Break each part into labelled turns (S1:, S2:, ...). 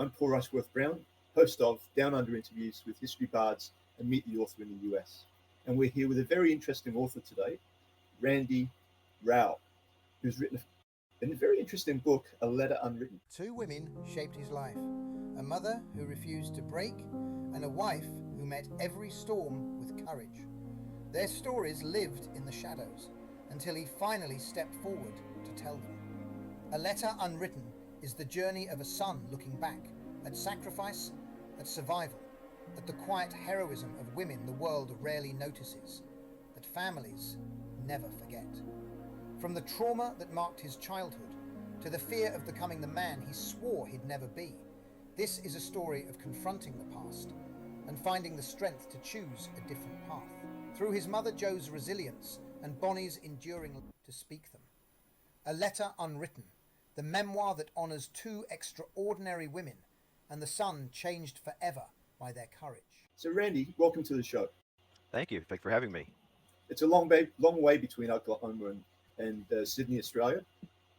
S1: I'm Paul Rushworth-Brown, host of Down Under Interviews with History Bards and Meet the Author in the US. And we're here with a very interesting author today, Rauh, who's written a very interesting book, A Letter Unwritten.
S2: Two women shaped his life, a mother who refused to break and a wife who met every storm with courage. Their stories lived in the shadows until he finally stepped forward to tell them. A Letter Unwritten is the journey of a son looking back at sacrifice, at survival, at the quiet heroism of women the world rarely notices, that families never forget. From the trauma that marked his childhood to the fear of becoming the man he swore he'd never be, this is a story of confronting the past and finding the strength to choose a different path. Through his mother Jo's resilience and Bonnie's enduring to speak them. A Letter Unwritten, the memoir that honours two extraordinary women and the son changed forever by their courage.
S1: So Randy, welcome to the show.
S3: Thank you. Thanks for having me.
S1: It's a long way between Oklahoma and Sydney, Australia.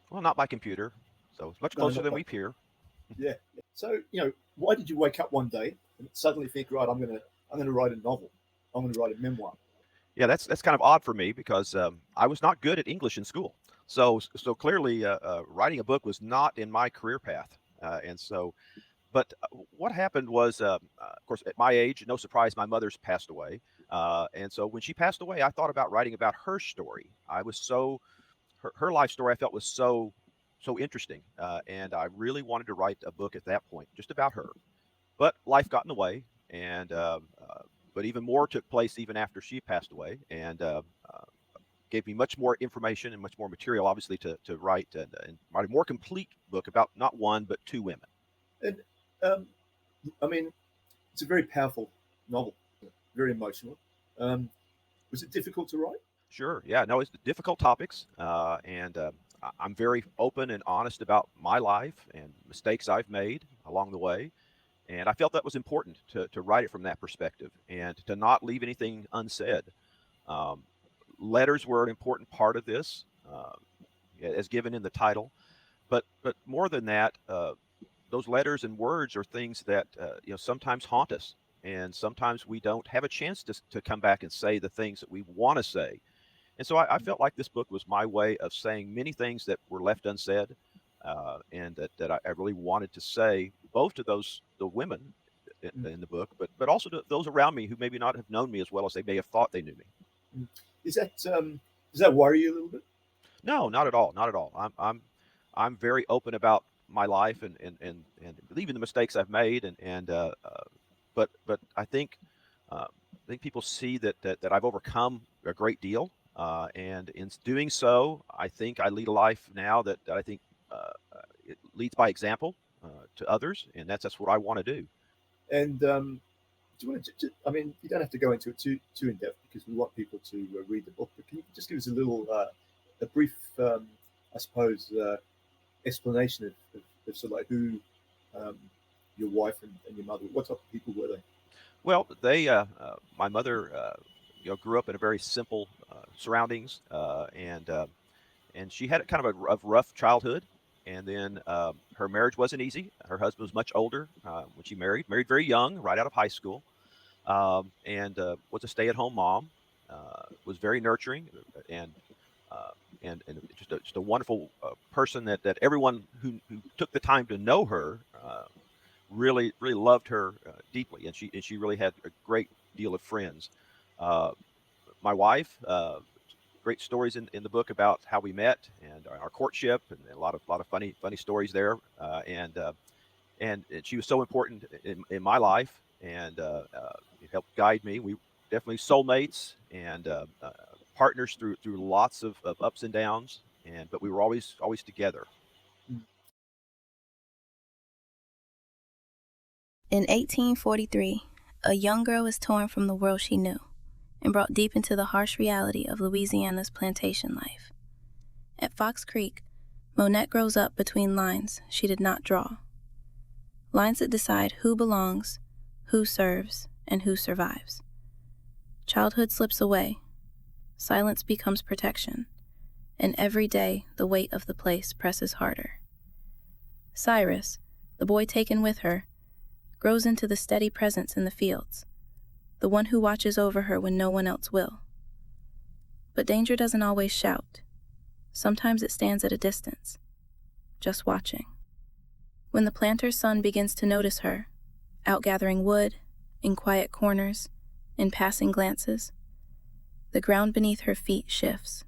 S3: Well, not by computer, so it's much closer than we appear.
S1: Yeah. So, why did you wake up one day and suddenly think, right, I'm going to write a novel. I'm going to write a memoir.
S3: Yeah, that's kind of odd for me because I was not good at English in school. So clearly, writing a book was not in my career path. But what happened was, of course, at my age, no surprise, my mother's passed away. And so when she passed away, I thought about writing about her story. Her life story I felt was so interesting. And I really wanted to write a book at that point, just about her. But life got in the way. And but even more took place even after she passed away, and gave me much more information and much more material, obviously, to write and write a more complete book about not one but two women.
S1: And it's a very powerful novel, very emotional. Was it difficult to write?
S3: Sure. Yeah. No, it's difficult topics, and I'm very open and honest about my life and mistakes I've made along the way. And I felt that was important to write it from that perspective and to not leave anything unsaid. Letters were an important part of this, as given in the title. But more than that, those letters and words are things that sometimes haunt us, and sometimes we don't have a chance to come back and say the things that we want to say. And so I felt like this book was my way of saying many things that were left unsaid, and that I really wanted to say, both to the women in the book, but also to those around me who maybe not have known me as well as they may have thought they knew me.
S1: Does that worry you a little bit?
S3: No, not at all. Not at all. I'm very open about my life and even the mistakes I've made, but I think people see that I've overcome a great deal, and in doing so, I think I lead a life now that I think it leads by example to others, and that's what I want to do.
S1: And do you want to? You don't have to go into it too in depth because we want people to read the book. But can you just give us a brief, I suppose, explanation of sort of like who your wife and your mother, what type of people were they?
S3: Well, my mother, grew up in a very simple surroundings, and she had kind of a rough childhood. And then her marriage wasn't easy. Her husband was much older when she married very young, right out of high school, and was a stay-at-home mom. Was very nurturing and just a wonderful person that everyone who took the time to know her really loved her deeply, and she really had a great deal of friends. My wife. Great stories in the book about how we met and our courtship, and a lot of funny stories there. And she was so important in my life, and it helped guide me. We definitely soulmates and partners through lots of ups and downs, but we were always together.
S4: In 1843, a young girl is torn from the world she knew and brought deep into the harsh reality of Louisiana's plantation life. At Fox Creek, Monette grows up between lines she did not draw. Lines that decide who belongs, who serves, and who survives. Childhood slips away. Silence becomes protection. And every day, the weight of the place presses harder. Cyrus, the boy taken with her, grows into the steady presence in the fields, the one who watches over her when no one else will. But danger doesn't always shout. Sometimes it stands at a distance, just watching. When the planter's son begins to notice her, out gathering wood, in quiet corners, in passing glances, the ground beneath her feet shifts.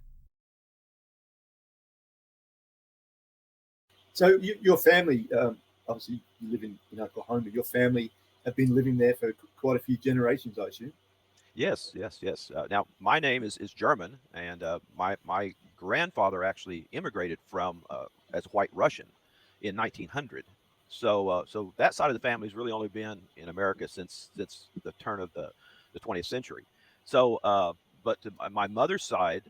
S1: So your family, obviously you live in Oklahoma, your family have been living there for quite a few generations, I assume.
S3: Yes, yes, yes. Now, my name is German, and my grandfather actually immigrated from as white Russian in 1900. So that side of the family has really only been in America since the turn of the 20th century. So, but to my mother's side,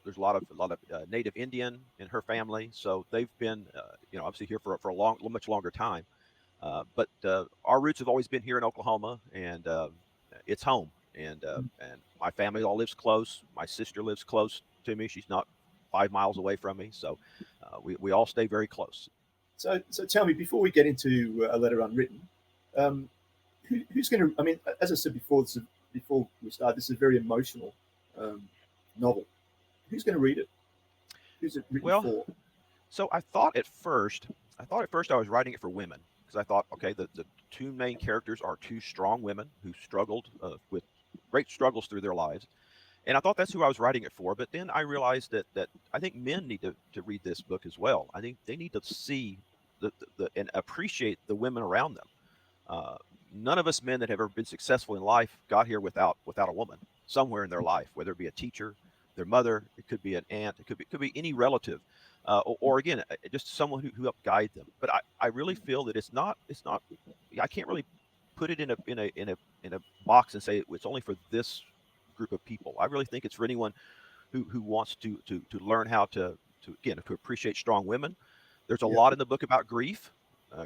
S3: there's a lot of native Indian in her family, so they've been obviously here for a much longer time. But our roots have always been here in Oklahoma, and it's home. And my family all lives close. My sister lives close to me. She's not 5 miles away from me, so we all stay very close.
S1: So tell me, before we get into A Letter Unwritten, um, who's going to? I mean, as I said before, before we start, this is a very emotional um, novel. Who's going to read it? Who's it written
S3: Well,
S1: for?
S3: so I thought at first I was writing it for women because I thought, okay, the two main characters are two strong women who struggled with great struggles through their lives, and I thought that's who I was writing it for. But then I realized that I think men need to read this book as well. I think they need to see and appreciate the women around them. Uh, None of us men that have ever been successful in life got here without a woman somewhere in their life, whether it be a teacher, their mother, it could be an aunt, it could be any relative, or again, just someone who helped guide them. But I really feel that it's not. I can't really put it in a box and say it's only for this group of people. I really think it's for anyone who wants to learn how to appreciate strong women. There's a
S1: Yeah.
S3: lot in the book about grief.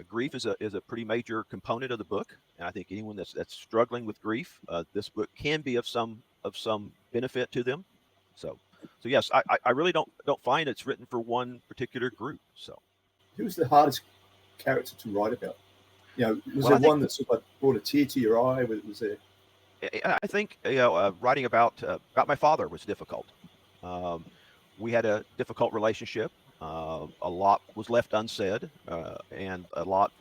S3: Grief is a pretty major component of the book, and I think anyone that's struggling with grief, this book can be of some benefit to them. So yes, I really don't find it's written for one particular group. So
S1: Who's the hardest character to write about? Was
S3: well,
S1: there
S3: I think
S1: one that sort of brought a tear to your eye? Was there?
S3: I think writing about my father was difficult. Um, we had a difficult relationship. A lot was left unsaid, and a lot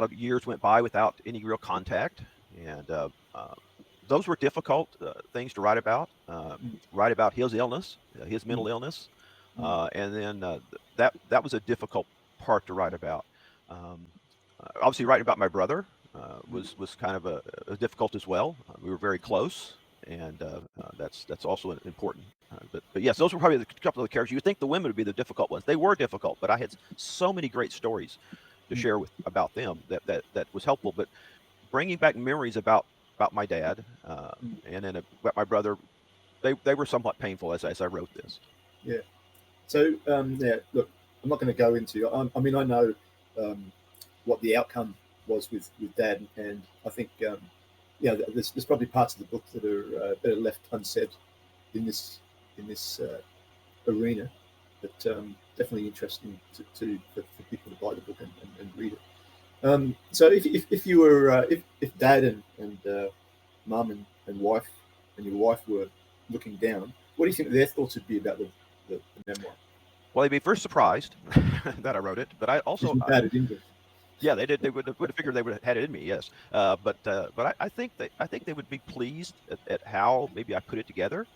S3: of years went by without any real contact, and those were difficult things to write about. Write about his illness, his
S1: Mm,
S3: mental illness,
S1: mm,
S3: and then that was a difficult part to write about. Um, Obviously, writing about my brother
S1: mm.
S3: was kind of a difficult as well. We were very close, and that's also important. But yes, those were probably the couple of the characters. You would think the women would be the difficult ones. They were difficult, but I had so many great stories to
S1: Mm.
S3: share with about them that was helpful. But bringing back memories about my dad
S1: Mm.
S3: and then about my brother, they were somewhat painful as I wrote this.
S1: Yeah. So yeah, look, I'm not going to go into. I mean, I know um, what the outcome was with Dad, and I think there's probably parts of the book that are better left unsaid in this arena, but definitely interesting for people to buy the book and read it. So if you were if Dad and Mum and wife and your wife were looking down, what do you think their thoughts would be about the memoir?
S3: Well, they'd be first surprised that I wrote it, but I
S1: Because
S3: also
S1: you're bad at English.
S3: yeah, they did. They would have figured they would have had it in me. Yes, but I think they would be pleased at how maybe I put it together,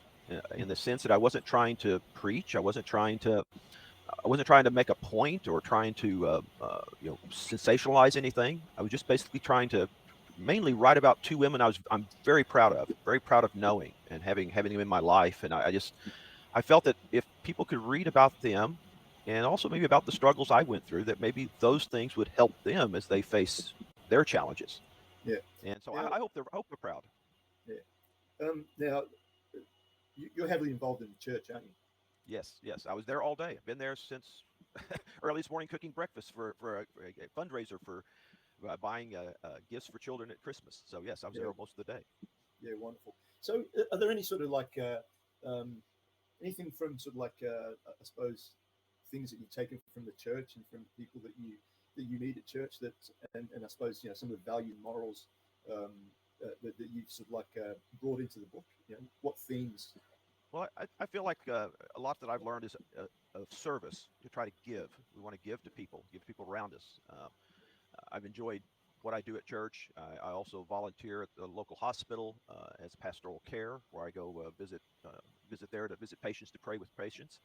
S3: in the sense that I wasn't trying to preach. I wasn't trying to make a point or trying to sensationalize anything. I was just basically trying to mainly write about two women I'm very proud of knowing and having them in my life. And I felt that if people could read about them and also maybe about the struggles I went through, that maybe those things would help them as they face their challenges.
S1: Yeah.
S3: And so
S1: Now,
S3: I hope they're proud.
S1: yeah. Now, you're heavily involved in the church, aren't you?
S3: Yes, yes. I was there all day. I've been there since early this morning cooking breakfast for a fundraiser for buying gifts for children at Christmas. So yes, I was
S1: Yeah.
S3: there most of the day.
S1: Yeah. Wonderful. So, are there any sort of like um, anything from sort of like I suppose things that you've taken from the church and from people that that you need at church, that and I suppose some of the value and morals that you've sort of like brought into the book? What themes?
S3: Well, I feel like a lot that I've learned is of service, to try to give. We want to give to people around us. I've enjoyed what I do at church. I also volunteer at the local hospital as pastoral care, where I go visit there to visit patients, to pray with patients.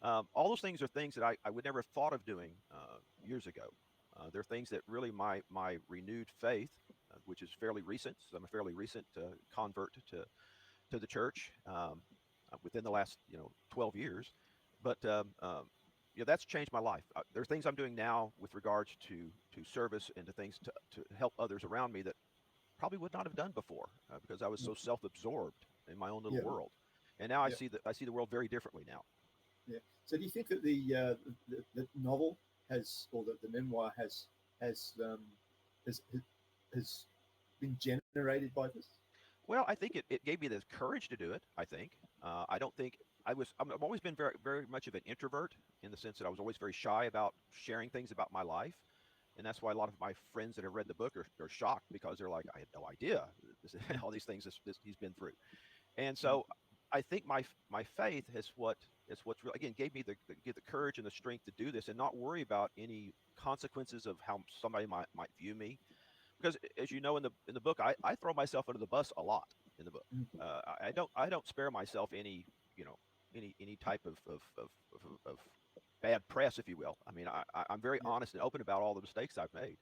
S3: All those things are things that I would never have thought of doing years ago. They're things that really my renewed faith, which is fairly recent. So I'm a fairly recent convert to the church within the last 12 years, but that's changed my life. There are things I'm doing now with regards to service and to things to help others around me that probably would not have done before because I was so self-absorbed in my own little
S1: Yeah.
S3: world. And now I
S1: Yeah.
S3: see the world very differently now.
S1: Yeah. So do you think that the novel has, or the memoir has has has been generated by this?
S3: Well, I think it gave me the courage to do it. I think. I don't think I've always been very, very much of an introvert, in the sense that I was always very shy about sharing things about my life. And that's why a lot of my friends that have read the book are shocked, because they're like, I had no idea all these things he's been through. And so I think my faith is what's really, again, gave me the courage and the strength to do this and not worry about any consequences of how somebody might view me. Because, as you know, in the book, I throw myself under the bus a lot in the book. I don't spare myself any type of bad press, if you will. I mean, I'm very
S1: Yeah.
S3: honest and open about all the mistakes I've made,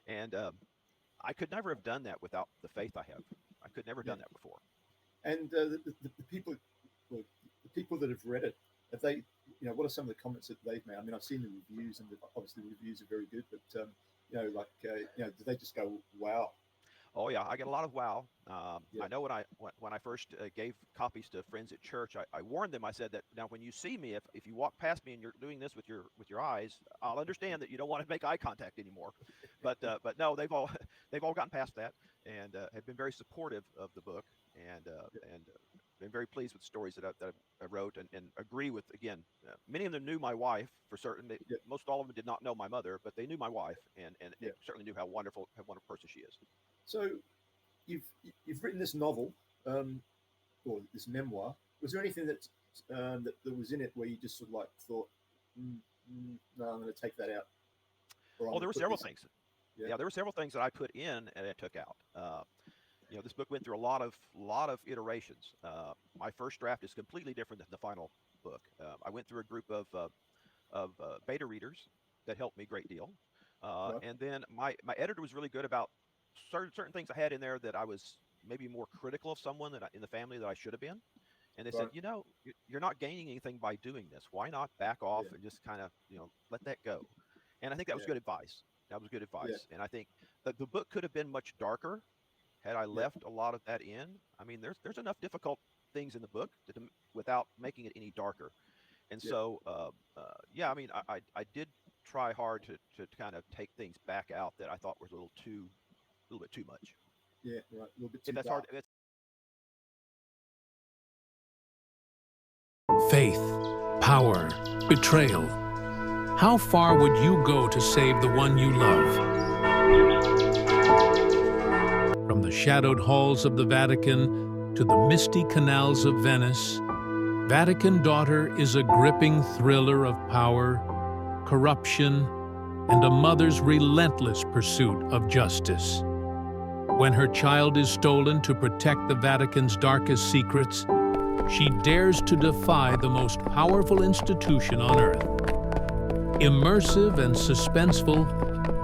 S3: and I could never have done that without the faith I have. I could never have
S1: Yeah.
S3: done that before.
S1: And the people, well, the people that have read it, have they, what are some of the comments that they've made? I mean, I've seen the reviews, and obviously the reviews are very good, but do they just go, wow?
S3: Oh yeah, I get a lot of wow.
S1: Yeah.
S3: I know when I first gave copies to friends at church, I warned them. I said that now when you see me, if you walk past me and you're doing this with your eyes, I'll understand that you don't want to make eye contact anymore. But no, they've all they've all gotten past that, and have been very supportive of the book, and been very pleased with the stories that I wrote, and agree with, again, many of them knew my wife for certain.
S1: Yeah.
S3: Most all of them did not know my mother, but they knew my wife, and
S1: Yeah.
S3: certainly knew how wonderful person she is.
S1: So you've you've written this novel, um, or this memoir. Was there anything that was in it where you just sort of like thought, no, I'm going to take that out, or I'm
S3: Oh,
S1: going
S3: there
S1: to
S3: were
S1: put
S3: several
S1: this?
S3: things.
S1: Yeah.
S3: Yeah, there were several things that I put in and I took out. This book went through a lot of iterations. My first draft is completely different than the final book. I went through a group of beta readers that helped me a great deal,
S1: Right.
S3: and then my editor was really good about certain things I had in there that I was maybe more critical of someone in the family that I should have been. And they said,
S1: Right.
S3: you're not gaining anything by doing this. Why not back off
S1: Yeah.
S3: and just kind of, let that go? And I think that was
S1: Yeah.
S3: good advice. That was good
S1: Yeah.
S3: advice. And I think that the book could have been much darker had I
S1: Yeah.
S3: left a lot of that in. I mean, there's enough difficult things in the book without making it any darker. And
S1: Yeah.
S3: so, yeah, I mean, I did try hard to kind of take things back out that I thought was a little bit too much.
S1: Yeah. Right. A little bit
S3: If
S1: too
S3: that's hard,
S1: dark.
S3: if it's
S5: Faith, power, betrayal. How far would you go to save the one you love? From the shadowed halls of the Vatican to the misty canals of Venice, Vatican Daughter is a gripping thriller of power, corruption, and a mother's relentless pursuit of justice. When her child is stolen to protect the Vatican's darkest secrets, she dares to defy the most powerful institution on earth. Immersive and suspenseful,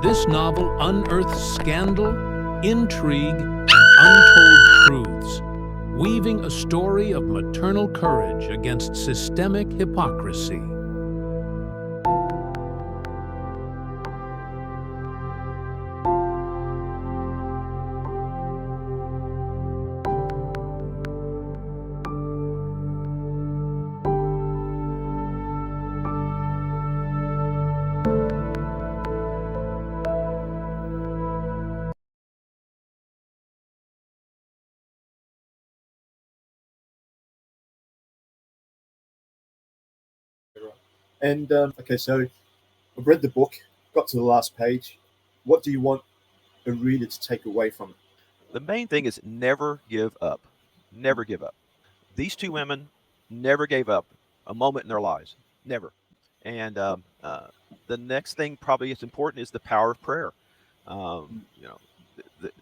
S5: this novel unearths scandal, intrigue, and untold truths, weaving a story of maternal courage against systemic hypocrisy.
S1: Right. And okay, so I've read the book. got to the last page. What do you want a reader to take away from it?
S3: The main thing is never give up. Never give up. These two women never gave up a moment in their lives. Never. And the next thing probably is important is the power of prayer. You know,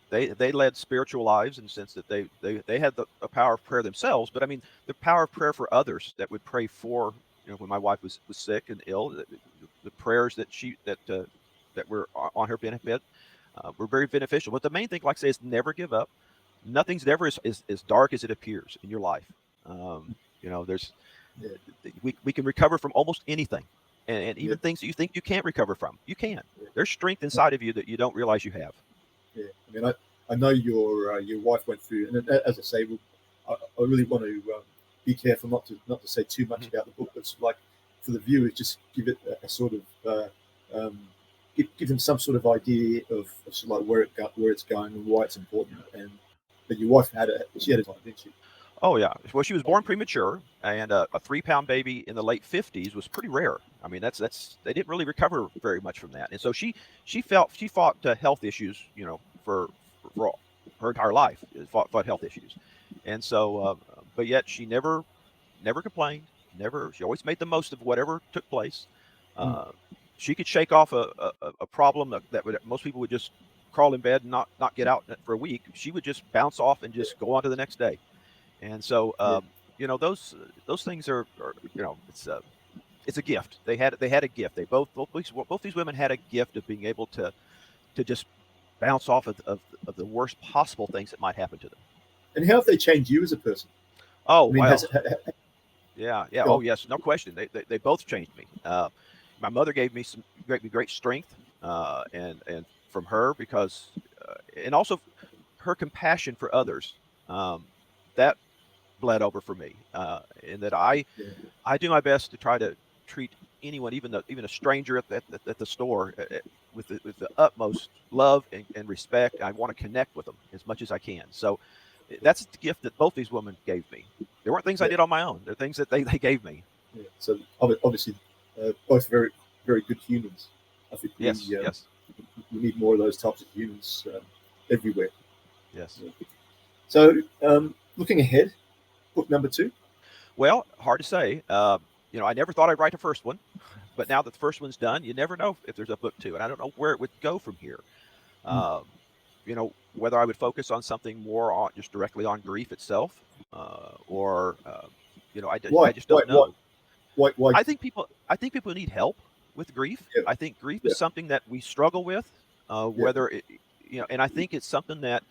S3: they led spiritual lives in the sense that they had the power of prayer themselves, but I mean the power of prayer for others that would pray for. You know, when my wife was sick and ill, the prayers that were on her benefit were very beneficial. But the main thing, like I say, is never give up. Nothing's ever as dark as it appears in your life. You know, we can recover from almost anything, and even things that you think you can't recover from, you can. There's strength inside of you that you don't realize you have.
S1: Yeah, I mean, I know your wife went through, and as I say, I really want to be careful not to say too much about the book, but sort of like for the viewers, just give it a sort of give them some sort of idea of sort of like where it's going and why it's important. And but your wife had a time, didn't she?
S3: Oh yeah. Well, she was born premature, and a 3-pound baby in the late 50s was pretty rare. I mean, that's they didn't really recover very much from that, and so she fought health issues, you know, for her entire life. Fought health issues, and so but yet she never complained. She always made the most of whatever took place. She could shake off a problem that most people would just crawl in bed and not get out for a week. She would just bounce off and just go on to the next day. And so, you know, those things are you know, it's a gift. They had a gift. They both these women had a gift of being able to just bounce off of the worst possible things that might happen to them.
S1: And how have they changed you as a person?
S3: Oh,
S1: I mean,
S3: well, yeah. Oh, yes, no question. They both changed me. My mother gave me great strength, and from her because, and also her compassion for others. That bled over for me, in that I do my best to try to treat anyone, even a stranger at the store, with the utmost love and respect. I want to connect with them as much as I can. So that's the gift that both these women gave me. There weren't things I did on my own. They're things that they gave me.
S1: Yeah. So obviously, both very very good humans. I think
S3: yes.
S1: we need more of those types of humans everywhere.
S3: Yes.
S1: Yeah. So looking ahead, book number 2.
S3: Well, hard to say. You know, I never thought I'd write the first one, but now that the first one's done, you never know if there's a book 2, and I don't know where it would go from here. You know, whether I would focus on something more on just directly on grief itself, or you know, I just don't know.
S1: Why?
S3: I think people need help with grief.
S1: Yeah.
S3: I think grief is something that we struggle with, whether it, you know, and I think it's something that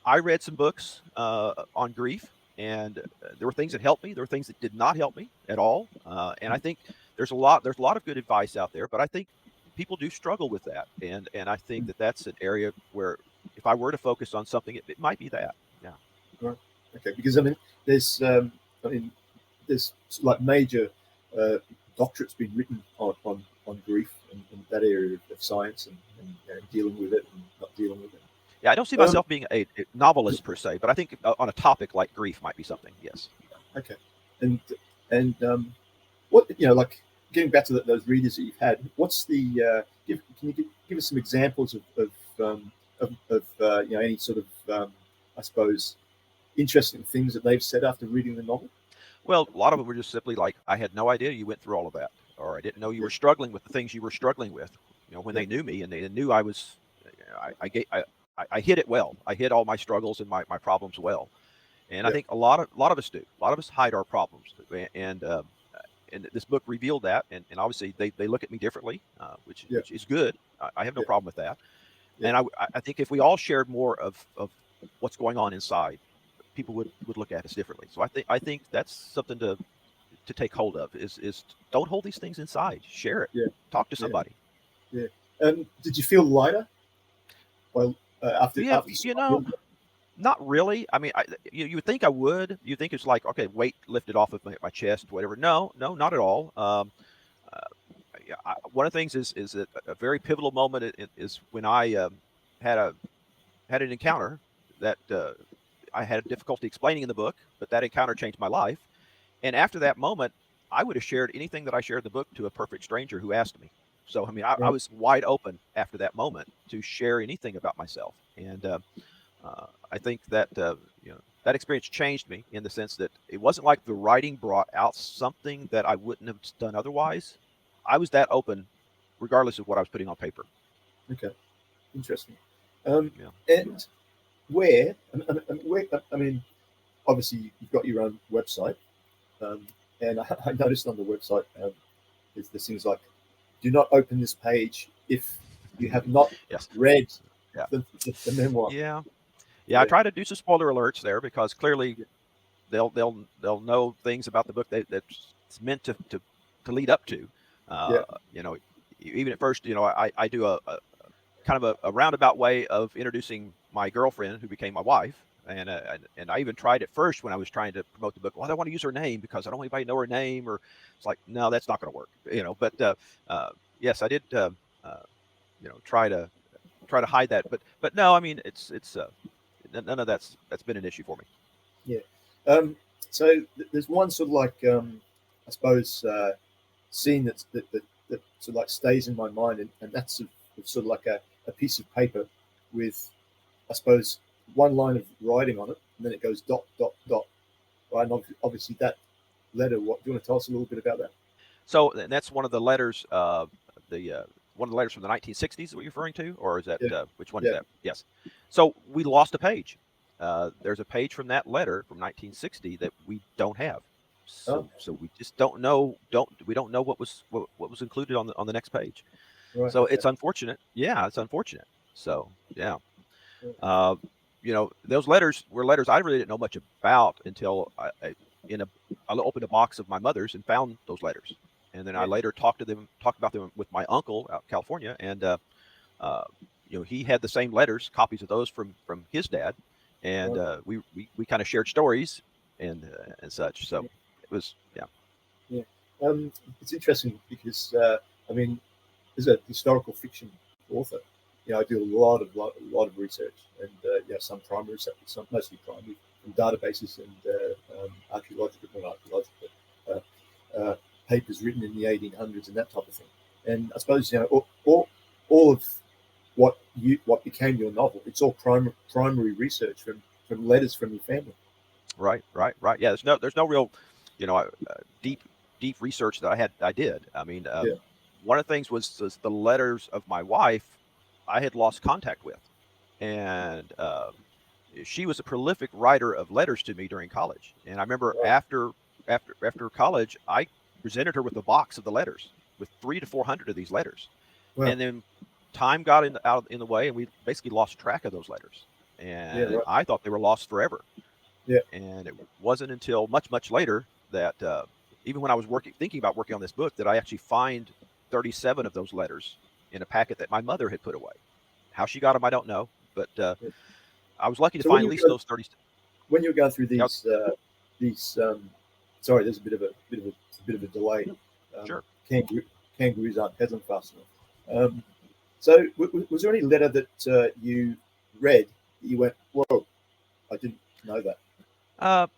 S3: I read some books on grief, and there were things that helped me. There were things that did not help me at all. And I think there's a lot of good advice out there, but I think people do struggle with that. And I think that's an area where if I were to focus on something, it might be that. Yeah.
S1: Right. Okay. Because I mean, there's like major doctorates being written on grief and that area of science and dealing with it and not dealing with it.
S3: Yeah, I don't see myself being a novelist per se, but I think on a topic like grief might be something. Yes.
S1: Okay. And what, you know, like getting back to those readers that you've had, what's the can you give us some examples of you know, any sort of I suppose interesting things that they've said after reading the novel?
S3: Well, a lot of them were just simply like, I had no idea you went through all of that, or I didn't know you were struggling with the things you were struggling with. You know, when they knew me and they knew I was, I hid it well. I hid all my struggles and my problems well. And I think a lot of us do. A lot of us hide our problems, and this book revealed that. And obviously they look at me differently, which is good. I have no problem with that. And I think if we all shared more of what's going on inside, people would look at us differently. So I think that's something to take hold of is don't hold these things inside. Share it. Yeah. Talk to somebody.
S1: Yeah. Did you feel lighter? Well, after
S3: you know, not really. I mean, you would think I would. You think it's like, okay, weight lifted off of my chest, whatever. No, not at all. One of the things is that a very pivotal moment is when I had an encounter that I had difficulty explaining in the book, but that encounter changed my life. And after that moment, I would have shared anything that I shared in the book to a perfect stranger who asked me. So, I mean, I was wide open after that moment to share anything about myself. And I think that, that experience changed me in the sense that it wasn't like the writing brought out something that I wouldn't have done otherwise. I was that open regardless of what I was putting on paper.
S1: Okay, interesting.
S3: Yeah.
S1: And where, I mean, obviously you've got your own website, and I noticed on the website there's things like, do not open this page if you have not
S3: Yes.
S1: read
S3: Yeah.
S1: the memoir.
S3: Yeah. I try to do some spoiler alerts there because clearly they'll know things about the book that's meant to lead up to. Even at first, I do a kind of a roundabout way of introducing my girlfriend who became my wife. And I even tried at first when I was trying to promote the book. Well, I don't want to use her name because I don't want anybody to know her name. Or it's like, no, that's not going to work. But yes, I did. Try to hide that. But no, I mean, it's none of that's been an issue for me.
S1: Yeah. So there's one sort of like I suppose scene that sort of like stays in my mind, and that's sort of like a piece of paper with, I suppose, one line of writing on it, and then it goes dot dot dot. Right, and obviously that letter. What do you want to tell us a little bit about that?
S3: So that's one of the letters. One of the letters from the 1960s that we're referring to, or is that which one is that? Yes. So we lost a page. There's a page from that letter from 1960 that we don't have. So we just don't know. We don't know what was included on the next page.
S1: Right,
S3: so it's unfortunate. Yeah, it's unfortunate. So yeah. Those letters were letters I really didn't know much about until I opened a box of my mother's and found those letters. And then I later talked about them with my uncle out in California. And, he had the same letters, copies of those from his dad. And we kind of shared stories and such. So it was, yeah.
S1: Yeah. It's interesting because, I mean, as a historical fiction author, I do a lot of research, and some primary research, some mostly primary, from databases and archaeological, papers written in the 1800s and that type of thing. And I suppose all of what became your novel, it's all primary research from letters from your family.
S3: Right. Yeah, there's no real, deep research that I did. I mean, one of the things was the letters of my wife I had lost contact with, and she was a prolific writer of letters to me during college. And I remember after college, I presented her with a box of the letters with 300 to 400 of these letters. Wow. And then time got out in the way, and we basically lost track of those letters. And I thought they were lost forever.
S1: Yeah.
S3: And it wasn't until much later that even when I was thinking about working on this book, that I actually find 37 of those letters in a packet that my mother had put away. How she got them, I don't know, but I was lucky to find at least those 30.
S1: When you're going through these, sorry, there's a bit of a delay.
S3: Sure.
S1: Kangaroos aren't peasant fast enough. So was there any letter that you read that you went, whoa, I didn't know that?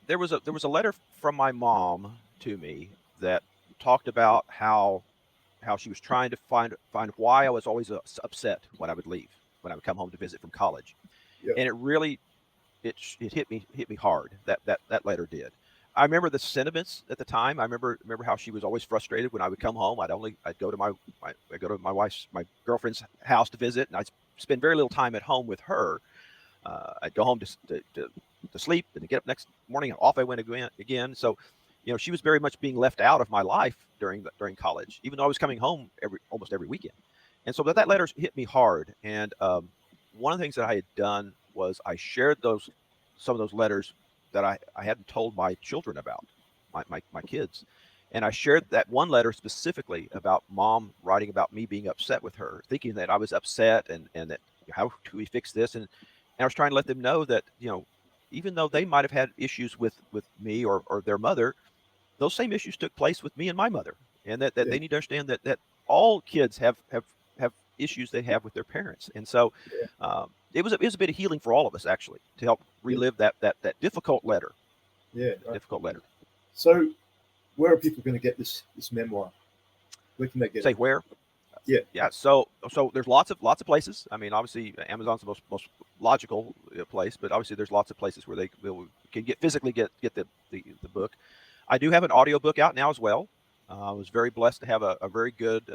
S3: There was a letter from my mom to me that talked about how she was trying to find why I was always upset when I would leave, when I would come home to visit from college. Yep. And it really it hit me hard. That letter did. I remember the sentiments at the time. I remember how she was always frustrated when I would come home. I'd go to my girlfriend's house to visit, and I'd spend very little time at home with her. I'd go home to sleep and to get up next morning, and off I went again. So, she was very much being left out of my life during college, even though I was coming home almost every weekend. And so that letter hit me hard. And one of the things that I had done was I shared some of those letters that I hadn't told my children about, my kids. And I shared that one letter specifically about Mom writing about me being upset with her, thinking that I was upset and that how do we fix this? And I was trying to let them know that, even though they might have had issues with me or their mother, those same issues took place with me and my mother. And that they need to understand that all kids have issues they have with their parents. And so it was a bit of healing for all of us, actually, to help relive that difficult letter.
S1: Yeah. Right.
S3: Difficult letter.
S1: So where are people going to get this memoir? Where can they get it?
S3: Where? Yeah. So there's lots of places. I mean, obviously Amazon's the most logical place, but obviously there's lots of places where they can physically get the book. I do have an audiobook out now as well. I was very blessed to have a very good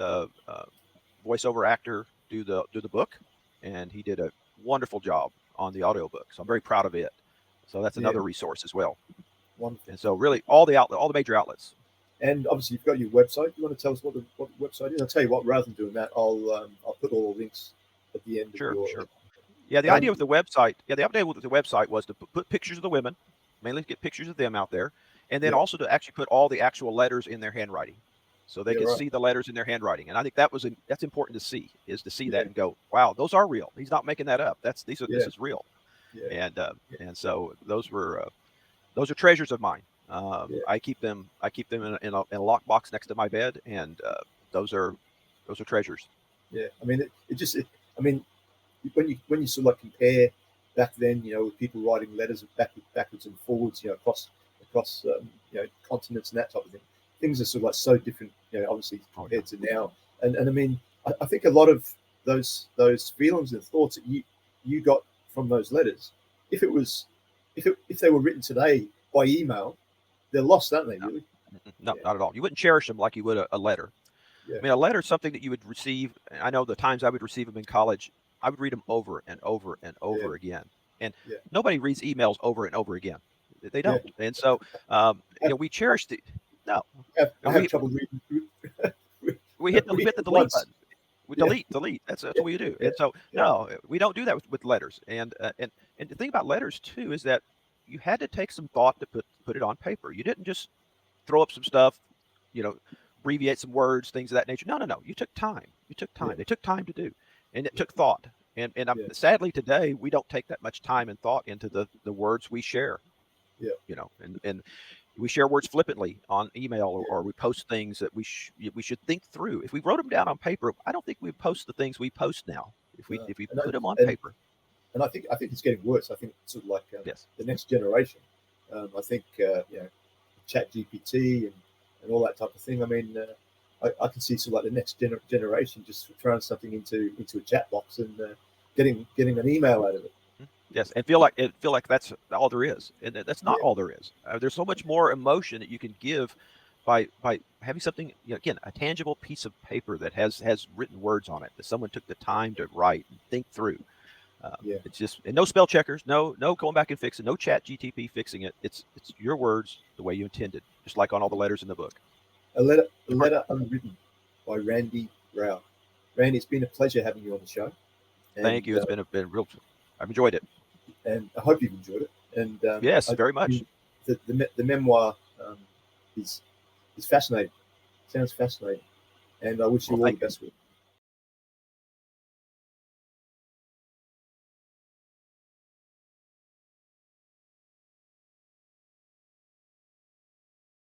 S3: voiceover actor do the book, and he did a wonderful job on the audiobook. So I'm very proud of it. So that's another resource as well.
S1: Wonderful.
S3: And so really all the major outlets.
S1: And obviously you've got your website. You want to tell us what the website is? I'll tell you what. Rather than doing that, I'll put all the links at the end.
S3: Sure. Yeah, the idea with the website. Yeah, the idea with the website was to put pictures of the women, mainly to get pictures of them out there, and then also to actually put all the actual letters in their handwriting, so they can see the letters in their handwriting. And I think that's important to see that and go, wow, those are real. He's not making that up. This is real. Yeah. And so those are treasures of mine. I keep them in a lockbox next to my bed, and those are treasures.
S1: Yeah, I mean, when you sort of like compare back then, with people writing letters backwards and forwards, across continents and that type of thing, things are sort of like so different, obviously compared to now. And I mean, I think a lot of those feelings and thoughts that you got from those letters, if they were written today by email, they're lost, aren't they? Really?
S3: No, not at all. You wouldn't cherish them like you would a letter. Yeah. I mean, a letter is something that you would receive. I know the times I would receive them in college, I would read them over and over and over again. And nobody reads emails over and over again. They don't. Yeah. And so, we cherish the. No,
S1: I have trouble reading.
S3: We hit the delete button. We delete. That's what we do. And so, no, we don't do that with letters. And the thing about letters too is that you had to take some thought to put it on paper. You didn't just throw up some stuff, abbreviate some words, things of that nature. No. You took time. Yeah. They took time to do, and it took thought. And sadly today we don't take that much time and thought into the words we share. Yeah. And we share words flippantly on email, or we post things that we should think through. If we wrote them down on paper, I don't think we'd post the things we post now. If we put them on paper.
S1: And I think it's getting worse. I think it's sort of like the next generation. I think Chat GPT and all that type of thing. I mean, I can see sort of like the next generation just throwing something into a chat box and getting an email out of it.
S3: Yes, and feel like that's all there is, and that's not all there is. There's so much more emotion that you can give by having something, again, a tangible piece of paper that has written words on it that someone took the time to write and think through. It's just, and no spell checkers, no going back and fixing, no Chat GTP fixing it. It's your words the way you intended, just like on all the letters in the book.
S1: A letter unwritten by Rauh. Randy, it's been a pleasure having you on the show.
S3: And, thank you. It's been real. I've enjoyed it,
S1: and I hope you've enjoyed it. And
S3: yes, very much.
S1: The memoir is fascinating. Sounds fascinating, and I wish you all the best with it.